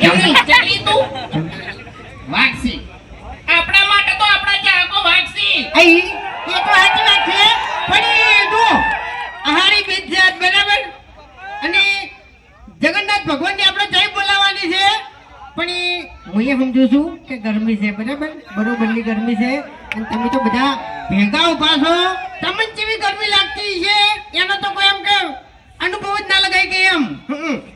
ચકલી તું વાગસી આપણા માટે તો આપણા ચાકો વાગસી આઈ એ તો સાચી વાત છે પણ એ જો આહારી બીજ છે આજ બરાબર અને જગન્નાથ ભગવાનની આપણે જય બોલાવવાની છે પણ એ હું એ સમજુ છું કે ગરમી છે બરાબર બરોબરની ગરમી છે અને તમે તો બધા ભેગા ઉભા છો તમને કેવી ગરમી લાગતી છે એનો તો કોઈ એમ કે અનુભવ જ ના લગાય કે એમ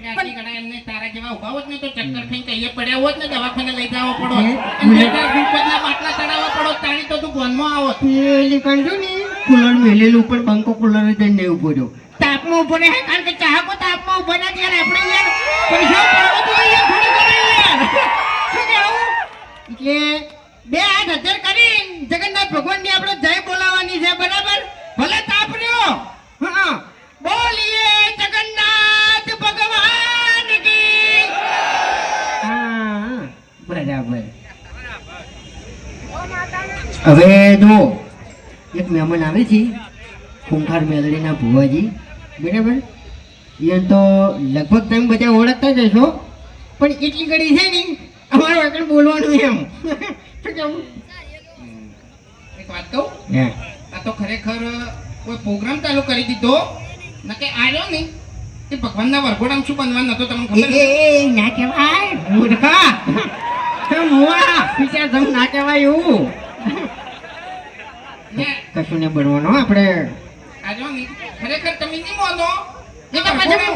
આટલી ઘણા એમને તારા જેવા ઉભા હોત ને તો ચક્કર ખાઈને કહીએ પડ્યા હોત ને દવાખાને લઈ જવો પડો હે? અને ગ્લુકોઝના બાટલા ચડાવવા પડો તાણી તો તું ભોનમાં આવત પેલી કંજુ ને કુલર મેલેલું પણ બંકો કુલર જ નહીં ઉભો રહ્યો તાપમાં ઉભો રહે કારણ કે ચાહકો તાપમાં ઉભો ના ત્યારે આપણે યાર પૈસા પડવો જોઈએ થોડી ઘણી યાર શું કહેવું એટલે બે હાથ હજાર કરી જગન્નાથ ભગવાનની આપણે જય બોલાવવાની છે બરાબર ભલે તાપ રહ્યો હા બોલીએ જગન્નાથ ભગવાન કી હા બરાબર હવે જો એક મહેમાન આવે છે ખૂંખાર મેલડીના ભુવાજી બરાબર એ તો લગભગ તમે બધા ઓળખતા જ હશો પણ એટલી ઘડી છે ને અમારું આગળ બોલવાનું એમ શું કહેવું એક વાત કહું હે આ તો ખરેખર કોઈ પ્રોગ્રામ ચાલુ કરી દીધો નકે આવ્યો ને તે ભગવાનના વરઘોડામાં શું બનવાનું નતો તમને ખબર છે? એ ના કહેવાય મૂર્ખા મુવા પીછા જમ ના કહેવાય એવું ને કશું ને બનવાનું આપણે આવ્યો ને ખરેખર તમે નહીં માનો એ તો પછી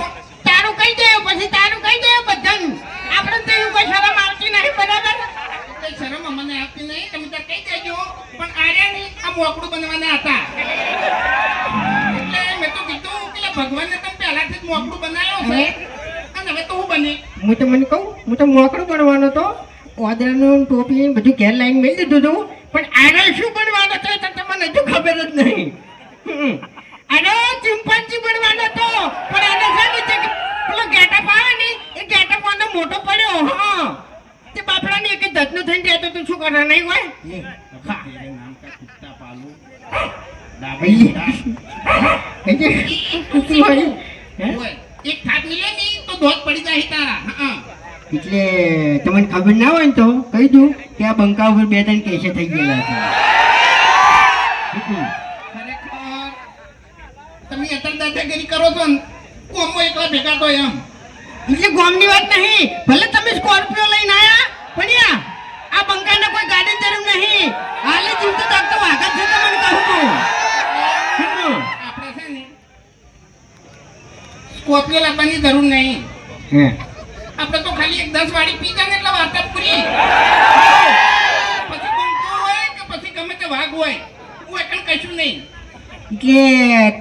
તારું કહી દેવું પછી તારું કહી દેવું બધાને આપણે તો એવું કોઈ શરમ આવતી નહીં બરાબર કઈ શરમ અમને આવતી નહીં તમે ત્યાં કહી દેજો પણ આર્યા નહીં આ મોકળું બનવાના હતા એટલે મેં તો કીધું કે ભગવાનને તમે પહેલાથી જ મોકળું બનાવ્યો છે અને હવે તો હું બની હું તો મને કહું હું તો મોકળું બનવાનો તો ઓદરાનું ટોપી બધું ઘેર લાઈન મેળ દીધું હતું પણ આને શું બનવાનો હતો એ તો તમને હજુ ખબર જ નહીં આને ચિંપાંજી બનવાનો હતો પણ આને છે ને જે પેલો ગેટઅપ આવે ને એ ગેટઅપ આનો મોટો પડ્યો હા તે બાપડાની એક દતનો થઈને રહેતો તો શું કરવા નહીં હોય નામ કા કુત્તા પાલુ એક થાક મિલે ની તો ધોધ પડી જાય તારા હા એટલે તમને ખબર ના હોય ને તો કહી દઉં કે આ બંકા ઉપર બે ત્રણ કેસે થઈ ગયેલા છે ખરેખર તમે અત્યારે દાદાગીરી કરો છો ને કોમો એકલા ભેગા તો એમ એટલે ગોમની વાત નહીં ભલે તમે સ્કોર્પિયો લઈને આયા પણ યા આ બંકાને કોઈ ગાડી જરૂર નહીં હાલે જીવતો દાખતો વાગત છે તમને કહું છું આપણે છે ને સ્કોર્પિયો લાવવાની જરૂર નહીં હે આપણે તો ખાલી એક 10 વાળી પી જાય ને એટલે વાર્તા પૂરી પછી બંકો હોય કે પછી ગમે તે વાઘ હોય હું એકણ કશું નહીં એટલે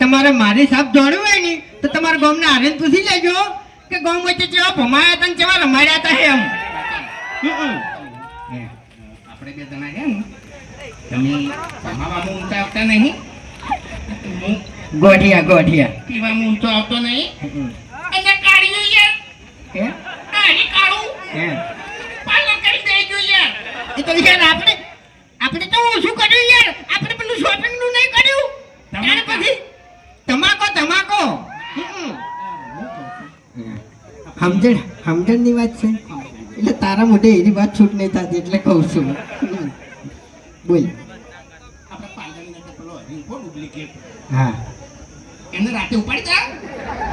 તમારે મારી સાપ દોડવું હોય ને તો તમારા ગામના હારેને પૂછી લેજો કે ગામ વચ્ચે કેવા ભમાયા હતા ને કેવા રમાડ્યા હતા એમ આપણે બે જણા છે ને તમે ભમાવામાં ઊંચા આવતા નહીં હું ગોઠિયા ગોઠિયા પીવામાં ઊંચો આવતો નહીં અને કાઢ્યું યાર હે કાઢી કાઢું હે પાલન કરી દેજો યાર એ તો યાર આપણે તો શું કર્યું યાર આપણે પેલું શોપિંગ નું નહીં કર્યું ત્યારે પછી તમાકો સમજણ ની વાત છે એટલે તારા મોઢે એની વાત છૂટ નહીં થતી એટલે કહું છું બોલ આપણે પાલન ને પેલો હરીફો ડુપ્લિકેટ હા એને રાતે ઉપાડી જા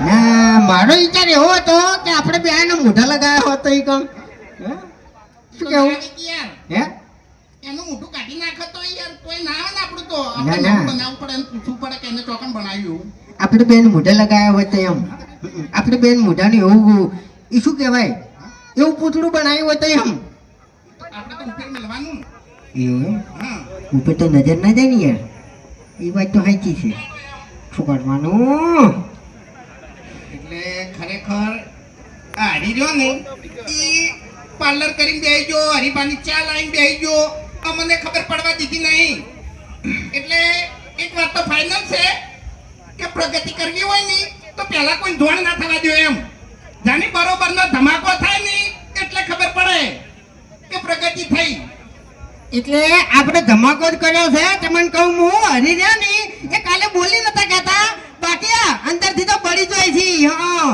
ના મારો વિચાર એવો હતો કે આપણે બે આને મોઢા લગાવ્યા હોત તો એ કામ શું કેવું યાર હે એનું મોઢું કાઢી નાખે તો યાર કોઈ ના આવે ને આપણું તો ના, આપણે ના. બનાવવું પડે અને પૂછવું પડે કે એને ચોકન બનાવ્યું આપણે બેન મોઢા લગાવ્યા હોય તો એમ આપણે બેન મોઢાને એવું એ શું કહેવાય એવું પૂતળું બનાવ્યું હોય તો એમ આપણે તો ઉપર મળવાનું એવું હા ઉપર તો નજર ના જાય ને યાર એ વાત તો સાચી છે શું કરવાનું એટલે ખરેખર આ હરી રહ્યો ને એ પાર્લર કરીને બેસજો હરીબાની ચા લાવીને બેસજો અમને ખબર પડવા દીધી નહીં એટલે એક વાત તો ફાઇનલ છે કે પ્રગતિ કરવી હોય ને તો પહેલા કોઈ ધોણ ના થવા દો એમ જાની બરોબરનો ધમાકો થાય ને એટલે ખબર પડે કે પ્રગતિ થઈ એટલે આપણે ધમાકો જ કર્યો છે તમને કહું હું હરી રહ્યા ને એ કાલે બોલી નતા કહેતા બાકી આ અંદરથી તો બળી જાય છે હા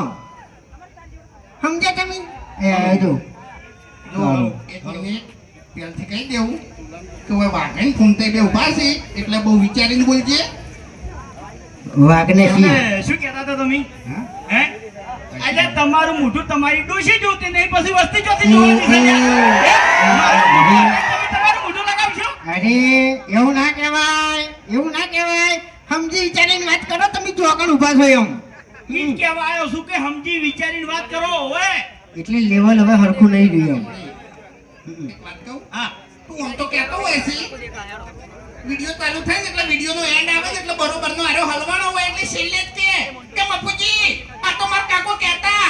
સમજ્યા તમે એ જો તો એક મિનિટ પહેલથી કહી દેવું કે હવે વાઘણ ફૂમતે બે ઊભા છે એટલે બહુ વિચારીને બોલજે. વાઘને તમે શું કહેતા હતા તમે હા? હે આજે તમારું મોઢું તમારી ડોશી જોતી નહીં પછી વસ્તી જોતી જોવાની છે યાર. હે? તમે તમારું મોઢું લગાવશો અરે એવું ના કહેવાય, એવું ના કહેવાય. સમજી વિચારીને વાત કરો, તમે ચોકણ ઊભા છો એમ. ઈ જ કહેવા આવ્યો છું કે સમજી વિચારીને વાત કરો ઓએ. એટલે લેવલ હવે હરખું નહીં રહ્યું. એક વાત કહું, હા તું આમ તો કહેતો હોય છે વિડિયો ચાલુ થાય ને એટલે વિડિયોનો એન્ડ આવે ને એટલે બરોબરનો આરો હલવાનો હોય એટલે છેલ્લે જ કે મફુજી આ તો માર કાકો કહેતા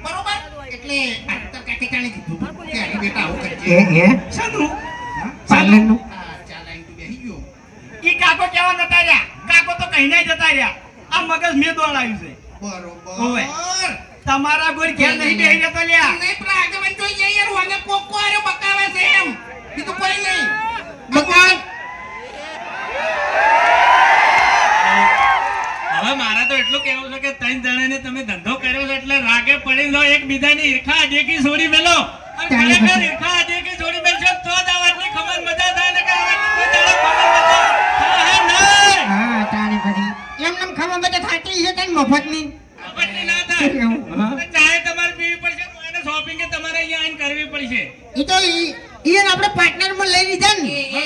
બરોબર એટલે આ તો કાકે કાણે કીધું કે અરે બેટા આવું કરજે. શાનું હા? પાર્લરનું? હા, ચાલ આઈ તું બેહી ગયો. ઈ કાકો કેવા જતા રહ્યા કાકો તો કઈ નહીં જતા રહ્યા આ મગજ મેં દોડાવ્યું છે બરોબર. તમારા કોઈ ઘેર નહીં બેહી જતો લ્યા નહીં પેલા આગેવાન જોઈ જાય યાર વાને કોકો આરો બકાવે છે એમ બીજું કોઈ નહીં. બકાવ. હવે મારા તો એટલું કહેવું છે કે ત્રણ જણાને તમે ધંધો કર્યો છે એટલે રાગે પડી લો એકબીજાની ઈર્ખા અડેકી છોડી મેલો અને ખરેખર ઈર્ખા અડેકી છોડી મેલશો તો જ આ વાતની ખબર મજા થાય ને કે આ વાતની કોઈ દાડો ખબર મજા થાય નહીં. હા, તાણે પછી એમ ખબર બધે થાકી છે તને મફતની. મફતની ના થાય. તો ચાય તમારે પીવી પડશે તો એને શોપિંગ તમારે અહીંયા આવીને કરવી પડશે. ઈ તો ઈયન આપણે પાર્ટનરમાં લઈ લીધા ને. એ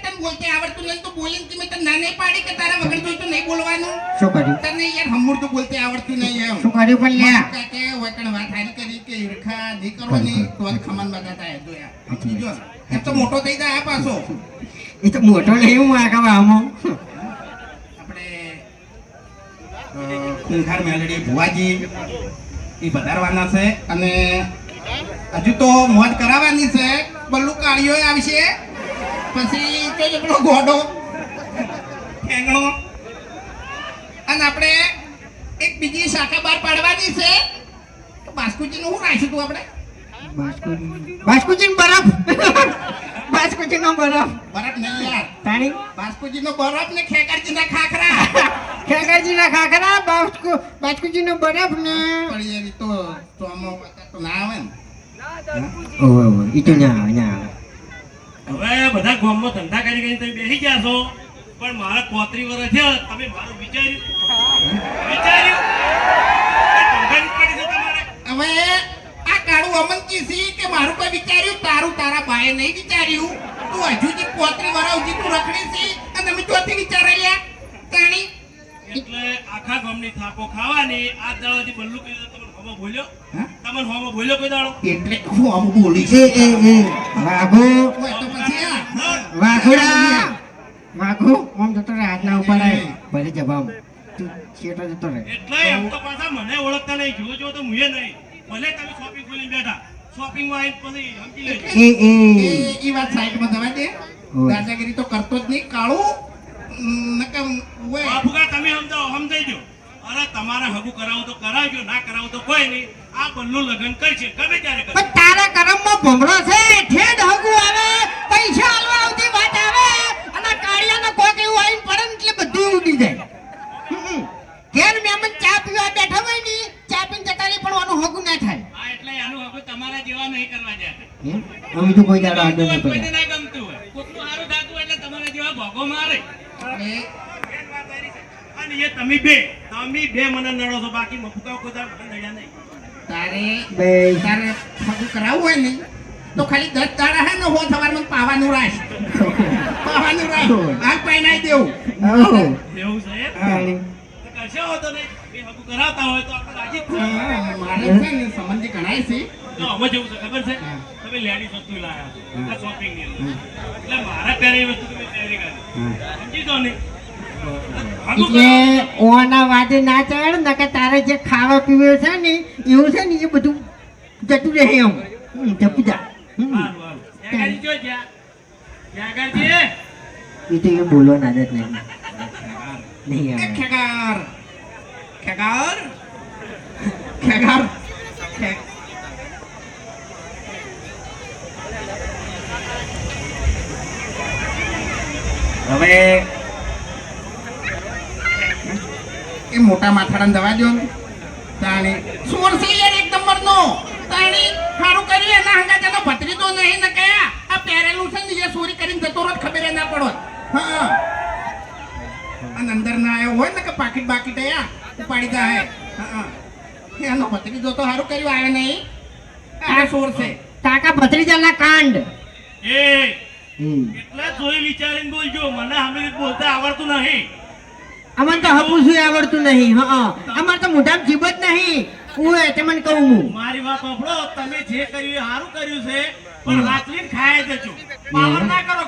તને બોલતે આવડતું નહીં તો બોલીને કે મેં તને ના નહીં પાડી કે તારા વગર જોઈ તો નહીં બોલવાનું. શું કર્યું? તને યાર હમુર તો બોલતે આવડતું નહીં એમ. શું કર્યું પણ લ્યા? કાકે વતન વાત હારી કરી કે ઈર્ખા નહીં કરવાની તો જ ખમન બગાતા હે તો યાર. સમજી જો એમ તો મોટો થઈ જાય આ પાછો. એ તો મોટો નહીં હું આગળ આમાં. આપણે ખૂંખાર મેલડી ભુવાજી એ વધારવાના છે અને હજુ તો મોજ કરાવવાની છે. બલ્લુ કાળીઓ આવશે પછી તો એકલો ગોડો ઠેંગણો અને આપણે એક બીજી શાખા બહાર પાડવાની છે. તો બાસ્કુજીનું શું રાખ્યું તું આપણે? બાસ્કુચીન બરફ. બાસ્કુચીનો બરફ. બરફ નહીં યાર, તાણી બાસ્કુજીનો બરફ ને ખેકરજીના ખાખરા. ખેગાજીના ખાખરા, બાસ્કુચીનો બરફ ને. પણ યાર ઈ તો ચોમો તો ના આવે ને. ઓવે ઓવે ઈ તો ના આવે, ના આવે. હવે બધા ગામમાં ધંધા કરી કરીને તમે બેસી ગયા છો પણ મારા 35 વર્ષ થયા તમે મારું વિચાર્યું કઈ ધંધા નહીં કરી છે તમારે. હવે આ કાળું અમન કીસી કે મારું કોઈ વિચાર્યું તારું તારા બાએ નહીં વિચાર્યું. તું હજુ જે 35 વર્ષ સુધી તું રખડી છે અને તમે ચોથી વિચારેલા તાણી. એટલે આખા ગામની થાકો ખાવાની આ દાડાથી બલ્લુ કીધું તમને હોમો બોલ્યો હા? તમને હોમો બોલ્યો કોઈ દાડો એટલે હું આમ બોલી એ એ એ વાઘો, ઓય તો પછી આ વાઘોડા, વાઘો આમ જતો રહે, હાથ ના ઉપાડાય. ભલે જવાબ તું છેટો જતો રહે. એટલે એમ તો પાછા મને ઓળખતા નહીં જો તો મુએ નહીં ભલે તમે શોપિંગ ખોલીને બેઠા શોપિંગ માં આવીને પછી સમજી લેજો. ઈ વાત સાઈડમાં જવા દે. ઓય. દાદાગીરી તો કરતો જ નહીં કાળું નકમ ઓય. બાપુકા તમે સમજાઈ દો અરે તમારે હગું કરાવું તો કરાવજો ના કરાવું તો કોઈ નહીં આ બલ્લુ લગ્ન કરશે ગમે ત્યારે કરશે. પણ તારા કરમમાં ભમરો છે, ઠેડ હગું આવે, પૈસા આલવા આવતી વાત આવે અને કાળિયાનો કોક એવું આવીને પડે ને એટલે બધું ઉડી જાય. ઘેર મહેમાન ચા પીવા બેઠા હોય ને ચા પીને જતા રહી પણ આનું હગું ના થાય. હા એટલે આનું હગું તમારા જેવા નહીં કરવા જાય. અમે તો કોઈ દાડો આડો ના કોઈને પડે. ના ગમતું હોય કોકનું સારું થતું હોય એટલે તમારા જેવા ભોગો મારે એ અને એ તમે બે મને નડો છો બાકી મફુકા કોઈ દાડો મને નડ્યા નહીં. તારે બે તારે ફગું કરાવવું હોય ને તો ખાલી 10 દાડા હે ને હો સવારમાં પાવાનું રાખ. પાવાનું રાખ. હાલ પહેરાઈ દેવું. ઓહો એવું છે એમ? તાણી. તો કશો વાંધો નહીં એ હગું કરાવતા હોય તો આપણે રાજી જ છીએ. મારે છે ને સંબંધી ગણાય છે. તો અમે જેવું છે ખબર છે તમે લેડી વસ્તુ લાયા આ શોપિંગ ની અંદર. એટલે મારા પહેરે એ વસ્તુ તમે પહેરી કરી સમજી દો ને હગું એટલે ઓના વાદે ના ચડ નકર તારે જે ખાવા પીવે છે ને એવું છે ને એ બધું જતું રહે એમ. જપી જા. હારું, હારું. ત્યાં આગળ જો જ્યાં આગળ જે એ તો એ બોલવાની આદત નહીં. નહીં એ આવે. ખેગાર ખેગાર ખેગાર ખે- હવે એ મોટા માથાડાને દવા દો ને. તાણી સોર છે યાર એક નંબરનો. તાણી સારું કર્યું એના હંગા તેનો ભત્રી અને અંદર ના આવ્યો હોય ને કે પાકીટ બાકીટ આયા ઉપાડી જાય હા એનો ભત્રીજો તો સારું કર્યું આવે નહીં આ સોર છે કાકા ભત્રીજાના કાંડ એ એટલે જોઈ વિચારીને બોલજો મને સામે બોલતા આવડતું નહીં અમને તો હપુસું આવડતું નહીં હા અમારે તો મોઢામાં જીભ જ નહીં ઓય તમને કહું હું મારી વાત સાંભળો તમે જે કર્યું એ સારું કર્યું છે પણ રાત્રિ ખાય દેજો પાવર ના કરો